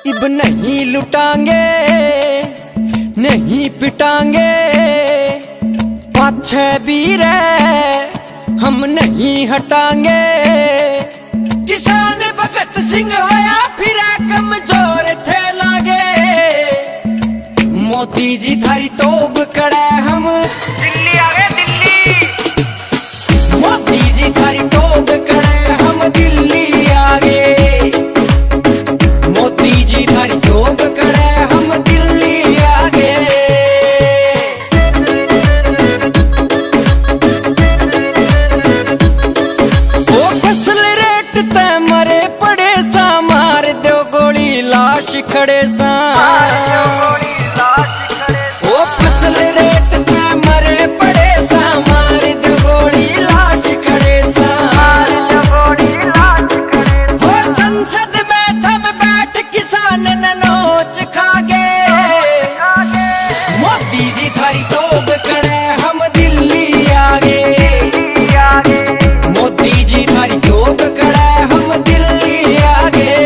इब नहीं लुटांगे नहीं पिटांगे, पाछे भी रह हम नहीं हटांगे। किसान भगत सिंह होया फिर कमजोर थे लागे, मोदी जी थारी तोब कड़े हम दिल्ली आ गए दिल्ली। मोदी जी थारी तोब कड़े हम दिल्ली आ गए, मोदी जी थारी तोब कड़े हम दिल्ली आ गए। ओ फसल रेट ते मरे पड़े सा, मार दो गोली लाश खड़े सा। ओ फसल रेट ते मरे पड़े सा, मार दो गोली लाश खड़े सा। हो संसद में थम बैठ किसान न नोच खागे, मोदी जी थारी तोब कड़े हम दिल्ली आ गए, मोदी जी थारी तोब कड़े हम दिल्ली आ गए।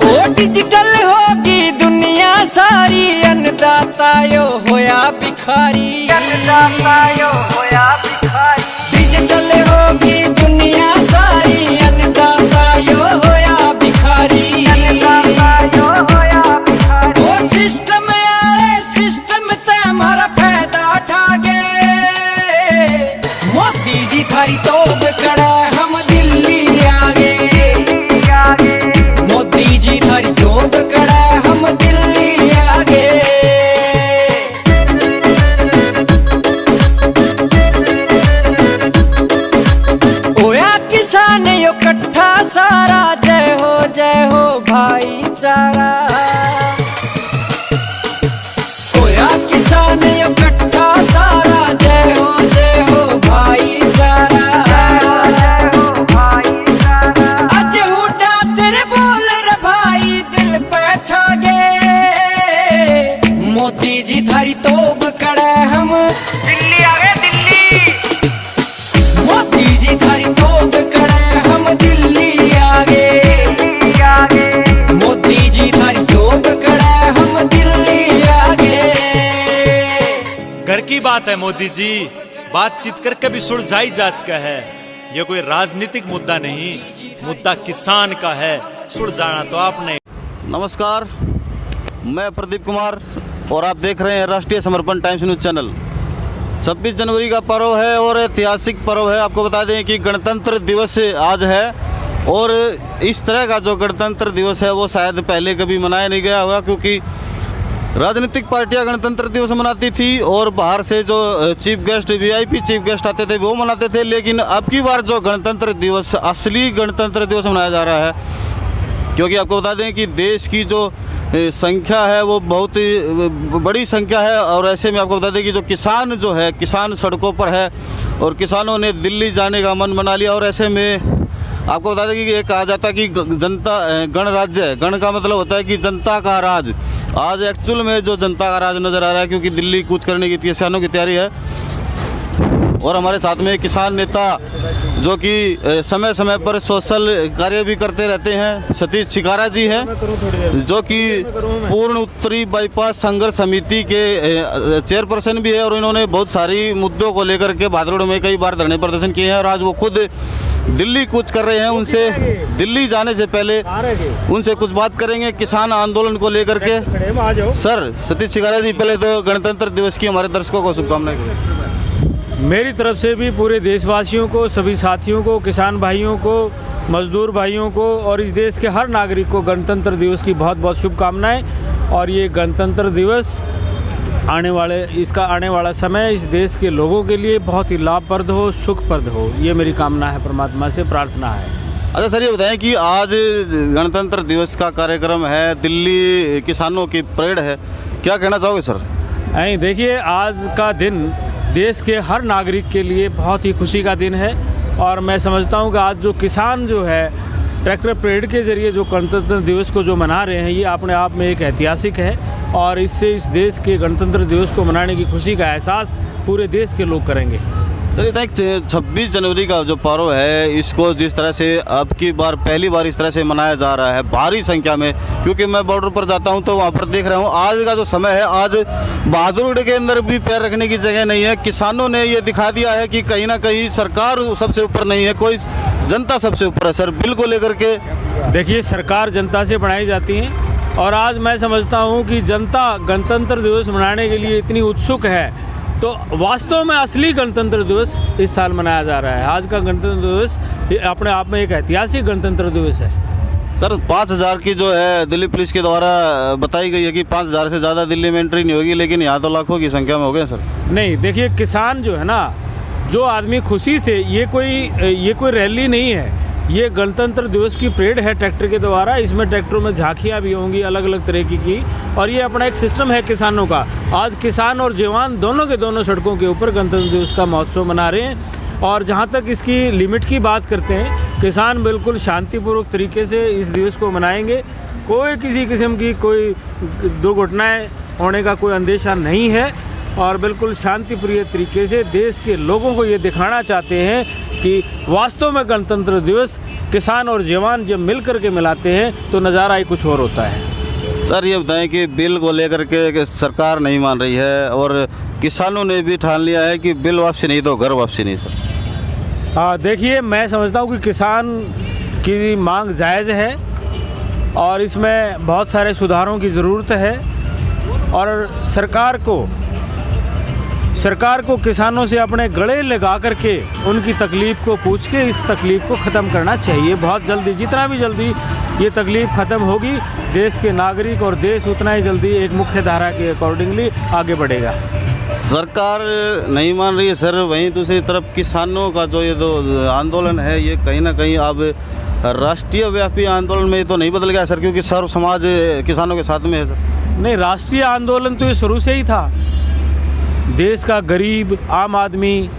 ओ डिजिटल होगी दुनिया सारी, अन्नदाता यो होया भिखारी। डिजिटल होगी दुनिया सारी, अन्नदाता यो होया भिखारी। ओ सिस्टम आले सिस्टम ते हमारा फायदा उठागे, मोदी जी थारी तोब कड़े हम दिल्ली आ गए, मोदी जी थारी तोब कड़े हम दिल्ली आ गए। होया किसान यो कट्ठा सारा, जय हो भाईचारा। होया किसान यो कट्ठा सारा, जय हो भाईचारा। आज उठा तेरे बोल रे भाई दिल पे छागे, मोदी जी थारी तोब कड़े हम दिल्ली आ गए दिल्ली, मोदी जी थारी तोब कड़े हम दिल्ली आ गए, मोदी जी थारी तोब कड़े हम दिल्ली आ गए। घर की बात है मोदी जी, बातचीत करके भी सुलझाई जा सका है। ये कोई राजनीतिक मुद्दा नहीं, मुद्दा किसान का है, सुलझाना तो आपने। नमस्कार, मैं प्रदीप कुमार और आप देख रहे हैं राष्ट्रीय समर्पण टाइम्स न्यूज़ चैनल। 26 जनवरी का पर्व है और ऐतिहासिक पर्व है। आपको बता दें कि गणतंत्र दिवस आज है और इस तरह का जो गणतंत्र दिवस है वो शायद पहले कभी मनाया नहीं गया होगा, क्योंकि राजनीतिक पार्टियां गणतंत्र दिवस मनाती थी और बाहर से जो chief guest VIP chief guest आते थे वो मनाते थे। लेकिन अब की बार जो गणतंत्र दिवस, असली गणतंत्र दिवस मनाया जा रहा है, क्योंकि आपको बता दें कि देश की जो संख्या है वो बहुत बड़ी संख्या है और ऐसे में आपको बता दें कि जो किसान है, किसान सड़कों पर है और किसानों ने दिल्ली जाने का मन बना लिया। और ऐसे में आपको बता दें कि ये कहा जाता है कि जनता गणराज्य है, गण का मतलब होता है कि जनता का राज। आज एक्चुअल में जो जनता का राज नज़र आ रहा है, क्योंकि दिल्ली कूच करने की किसानों की तैयारी है। और हमारे साथ में किसान नेता जो कि समय समय पर सोशल कार्य भी करते रहते हैं, सतीश छिकारा जी हैं, जो कि पूर्ण उत्तरी बाईपास संघर्ष समिति के चेयरपर्सन भी है और इन्होंने बहुत सारी मुद्दों को लेकर के भादरोड में कई बार धरने प्रदर्शन किए हैं और आज वो खुद दिल्ली कूच कर रहे हैं। उनसे दिल्ली जाने से पहले उनसे कुछ बात करेंगे किसान आंदोलन को लेकर के। सर, सतीश छिकारा जी, पहले तो गणतंत्र दिवस की हमारे दर्शकों को शुभकामनाएं करें। मेरी तरफ से भी पूरे देशवासियों को, सभी साथियों को, किसान भाइयों को, मजदूर भाइयों को और इस देश के हर नागरिक को गणतंत्र दिवस की बहुत बहुत शुभकामनाएं। और ये गणतंत्र दिवस इसका आने वाला समय इस देश के लोगों के लिए बहुत ही लाभप्रद हो, सुखप्रद हो, ये मेरी कामना है, परमात्मा से प्रार्थना है। अच्छा सर, ये बताएं कि आज गणतंत्र दिवस का कार्यक्रम है, दिल्ली किसानों की परेड है, क्या कहना चाहोगे सर? देखिए, आज का दिन देश के हर नागरिक के लिए बहुत ही खुशी का दिन है और मैं समझता हूँ कि आज जो किसान जो है ट्रैक्टर परेड के जरिए जो गणतंत्र दिवस को जो मना रहे हैं, ये अपने आप में एक ऐतिहासिक है और इससे इस देश के गणतंत्र दिवस को मनाने की खुशी का एहसास पूरे देश के लोग करेंगे। सर ये 26 जनवरी का जो पर्व है इसको जिस तरह से अब की बार पहली बार इस तरह से मनाया जा रहा है भारी संख्या में, क्योंकि मैं बॉर्डर पर जाता हूं तो वहां पर देख रहा हूं आज का जो समय है, आज बहादुरगढ़ के अंदर भी पैर रखने की जगह नहीं है। किसानों ने ये दिखा दिया है कि कहीं ना कहीं सरकार सबसे ऊपर नहीं है, कोई जनता सबसे ऊपर है। सर बिल को लेकर के देखिए, सरकार जनता से बनाई जाती है और आज मैं समझता हूँ कि जनता गणतंत्र दिवस मनाने के लिए इतनी उत्सुक है, तो वास्तव में असली गणतंत्र दिवस इस साल मनाया जा रहा है। आज का गणतंत्र दिवस अपने आप में एक ऐतिहासिक गणतंत्र दिवस है। सर 5000 की जो है दिल्ली पुलिस के द्वारा बताई गई है कि 5000 से ज़्यादा दिल्ली में एंट्री नहीं होगी, लेकिन यहाँ तो लाखों की संख्या में हो गए सर। नहीं, देखिए, किसान जो है ना, जो आदमी खुशी से, ये कोई रैली नहीं है, ये गणतंत्र दिवस की परेड है ट्रैक्टर के द्वारा। इसमें ट्रैक्टरों में झांकियाँ भी होंगी अलग अलग तरीके की, और ये अपना एक सिस्टम है किसानों का। आज किसान और जवान दोनों के दोनों सड़कों के ऊपर गणतंत्र दिवस का महोत्सव मना रहे हैं। और जहाँ तक इसकी लिमिट की बात करते हैं, किसान बिल्कुल शांतिपूर्वक तरीके से इस दिवस को मनाएंगे। कोई किसी किस्म की कोई दुर्घटनाएँ होने का कोई अंदेशा नहीं है, और बिल्कुल शांतिप्रिय तरीके से देश के लोगों को ये दिखाना चाहते हैं कि वास्तव में गणतंत्र दिवस किसान और जवान जब मिल कर के मिलाते हैं तो नज़ारा ही कुछ और होता है। सर ये बताएं कि बिल को लेकर के सरकार नहीं मान रही है और किसानों ने भी ठान लिया है कि बिल वापसी नहीं तो घर वापसी नहीं। सर देखिए, मैं समझता हूँ कि किसान की मांग जायज़ है और इसमें बहुत सारे सुधारों की ज़रूरत है, और सरकार को किसानों से अपने गले लगा करके उनकी तकलीफ़ को पूछ के इस तकलीफ़ को ख़त्म करना चाहिए। बहुत जल्दी, जितना भी जल्दी ये तकलीफ़ ख़त्म होगी, देश के नागरिक और देश उतना ही जल्दी एक मुख्य धारा के अकॉर्डिंगली आगे बढ़ेगा। सरकार नहीं मान रही है सर, वहीं दूसरी तरफ किसानों का जो ये जो आंदोलन है ये कहीं ना कहीं अब राष्ट्रीय व्यापी आंदोलन में तो नहीं बदल गया सर, क्योंकि सर्व समाज किसानों के साथ में है सर। नहीं, राष्ट्रीय आंदोलन तो ये शुरू से ही था। देश का गरीब, आम आदमी,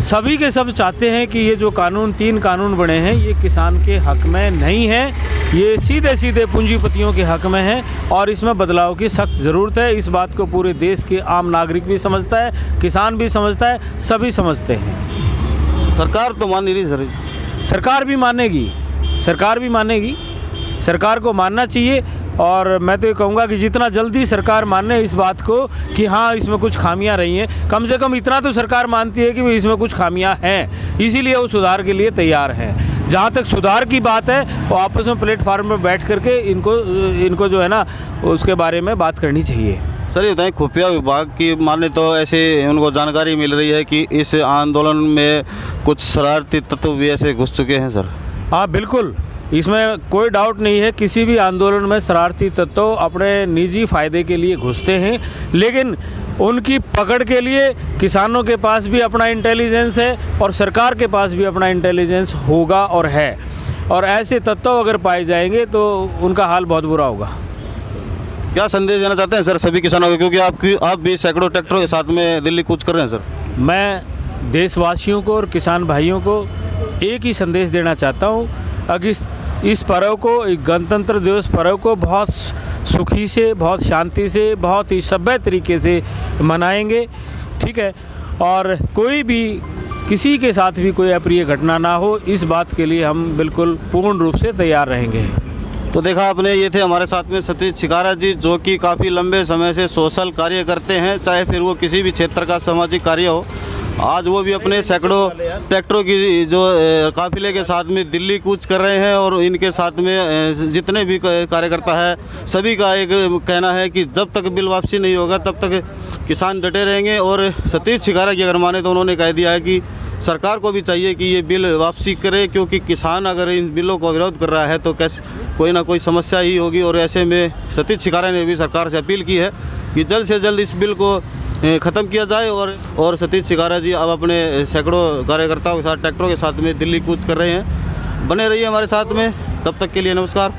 सभी के सब चाहते हैं कि ये जो कानून, 3 कानून बने हैं, ये किसान के हक में नहीं है, ये सीधे सीधे पूंजीपतियों के हक में है, और इसमें बदलाव की सख्त ज़रूरत है। इस बात को पूरे देश के आम नागरिक भी समझता है, किसान भी समझता है, सभी समझते हैं। सरकार तो मान नहीं रही सर। सरकार भी मानेगी, सरकार को मानना चाहिए। और मैं तो ये कहूँगा कि जितना जल्दी सरकार माने इस बात को कि हाँ इसमें कुछ खामियां रही हैं, कम से कम इतना तो सरकार मानती है कि इसमें कुछ खामियां हैं, इसीलिए वो सुधार के लिए तैयार हैं। जहाँ तक सुधार की बात है, वो आपस में प्लेटफार्म पर बैठ करके इनको जो है ना उसके बारे में बात करनी चाहिए। सर ये बताएं, खुफिया विभाग की माने तो ऐसे उनको जानकारी मिल रही है कि इस आंदोलन में कुछ शरारती तत्व भी ऐसे घुस चुके हैं सर। हाँ बिल्कुल, इसमें कोई डाउट नहीं है, किसी भी आंदोलन में शरारती तत्व अपने निजी फ़ायदे के लिए घुसते हैं, लेकिन उनकी पकड़ के लिए किसानों के पास भी अपना इंटेलिजेंस है और सरकार के पास भी अपना इंटेलिजेंस होगा और है, और ऐसे तत्व अगर पाए जाएंगे तो उनका हाल बहुत बुरा होगा। क्या संदेश देना चाहते हैं सर सभी किसानों को, क्योंकि आप भी सैकड़ों ट्रैक्टरों के साथ में दिल्ली कूच कर रहे हैं सर। मैं देशवासियों को और किसान भाइयों को एक ही संदेश देना चाहता हूँ, अगर इस पर्व को, गणतंत्र दिवस पर्व को बहुत सुखी से, बहुत शांति से, बहुत ही सभ्य तरीके से मनाएंगे, ठीक है, और कोई भी किसी के साथ भी कोई अप्रिय घटना ना हो, इस बात के लिए हम बिल्कुल पूर्ण रूप से तैयार रहेंगे। तो देखा आपने, ये थे हमारे साथ में सतीश छिकारा जी, जो कि काफ़ी लंबे समय से सोशल कार्य करते हैं, चाहे फिर वो किसी भी क्षेत्र का सामाजिक कार्य हो। आज वो भी अपने सैकड़ों ट्रैक्टरों की जो काफिले के साथ में दिल्ली कूच कर रहे हैं, और इनके साथ में जितने भी कार्यकर्ता है सभी का एक कहना है कि जब तक बिल वापसी नहीं होगा तब तक किसान डटे रहेंगे। और सतीश छिकारा की अगर माने तो उन्होंने कह दिया है कि सरकार को भी चाहिए कि ये बिल वापसी करे, क्योंकि किसान अगर इन बिलों को विरोध कर रहा है तो कैसे कोई ना कोई समस्या ही होगी। और ऐसे में सतीश छिकारा ने भी सरकार से अपील की है कि जल्द से जल्द इस बिल को ख़त्म किया जाए। और सतीश छिकारा जी अब अपने सैकड़ों कार्यकर्ताओं के साथ ट्रैक्टरों के साथ में दिल्ली कूच कर रहे हैं। बने रहिए हमारे साथ में, तब तक के लिए नमस्कार।